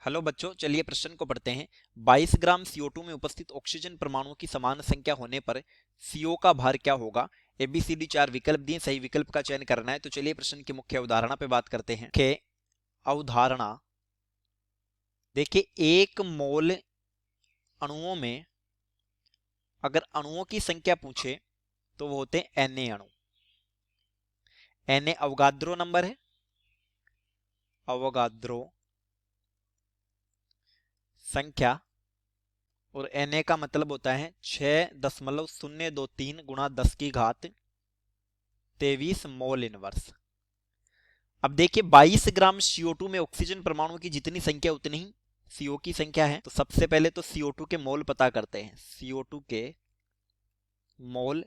Hello बच्चों, चलिए प्रश्न को पढ़ते हैं। 22 ग्राम CO2 में उपस्थित ऑक्सीजन परमाणुओं की समान संख्या होने पर CO का भार क्या होगा। ABCD 4 विकल्प दिए, सही विकल्प का चयन करना है। तो चलिए प्रश्न की मुख्य अवधारणा पे बात करते हैं। मुख्य अवधारणा देखिए, एक मोल अणुओं में अगर अणुओं की संख्या पूछे तो वो होते हैं Na अणु। Na अवगाद्रो नंबर है, अवगाद्रो संख्या, और Na का मतलब होता है 6.023 गुणा 10 की घात 23 मोल इनवर्स। अब देखिए, 22 ग्राम CO2 में ऑक्सीजन परमाणु की जितनी संख्या उतनी ही CO की संख्या है। तो सबसे पहले तो CO2 के मोल पता करते हैं। CO2 के मोल,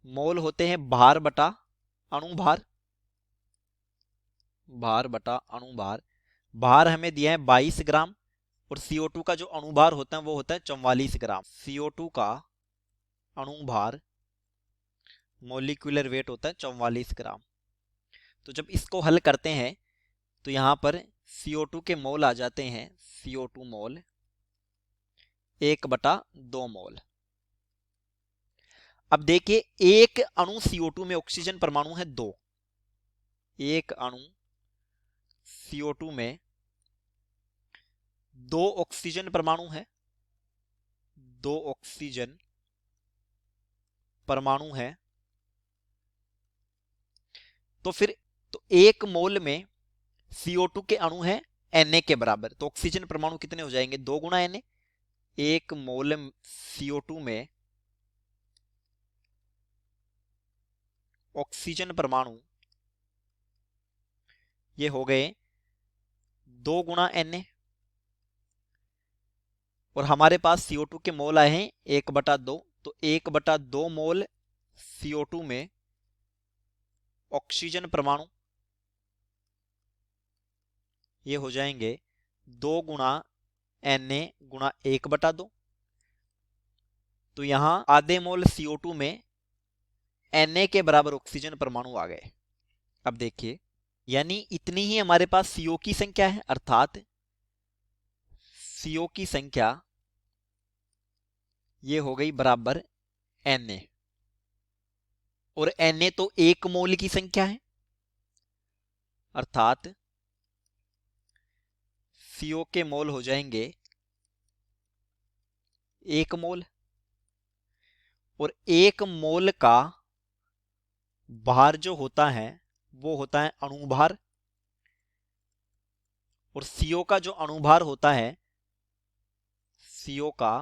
मोल होते हैं भार बटा अणु भार, भार बटा अणु भार। भार हमें दिया है 22 ग्राम, और CO2 का जो अणु भार होता है वो होता है 44 ग्राम। CO2 का अणु भार, मोलिकुलर वेट होता है 44 ग्राम। तो जब इसको हल करते हैं तो यहां पर CO2 के मोल आ जाते हैं, CO2 मोल 1/2 मोल। अब देखिए, एक अणु CO2 में ऑक्सीजन परमाणु है 2। एक अणु CO2 में 2 ऑक्सीजन परमाणु है, 2 ऑक्सीजन परमाणु है। तो फिर तो एक मोल में CO2 के अणु है Na के बराबर। तो ऑक्सीजन परमाणु कितने हो जाएंगे? 2 गुणा Na। एक मोल CO2 में ऑक्सीजन परमाणु ये हो गए 2 गुणा Na, और हमारे पास CO2 के मोल आए हैं 1/2। तो 1/2 मोल CO2 में ऑक्सीजन परमाणु ये हो जाएंगे 2 गुणा Na गुणा 1/2। तो यहां आधे मोल CO2 में Na के बराबर ऑक्सीजन परमाणु आ गए। अब देखिए, यानी इतनी ही हमारे पास CO की संख्या है, अर्थात CO की संख्या ये हो गई बराबर Na। और Na तो एक मोल की संख्या है, अर्थात CO के मोल हो जाएंगे 1 मोल। और 1 मोल का भार जो होता है वो होता है अणु भार, और CO का जो अणु भार होता है, CO का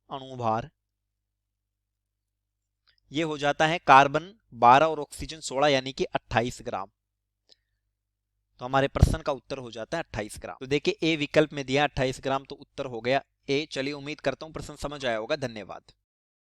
अणु भार ये हो जाता है कार्बन 12 और ऑक्सीजन 16, यानी कि 28 ग्राम। तो हमारे प्रश्न का उत्तर हो जाता है 28 ग्राम। तो देखिए, ए विकल्प में दिया 28 ग्राम, तो उत्तर हो गया ए। चलिए, उम्मीद करता हूं प्रश्न समझ आया होगा। धन्यवाद।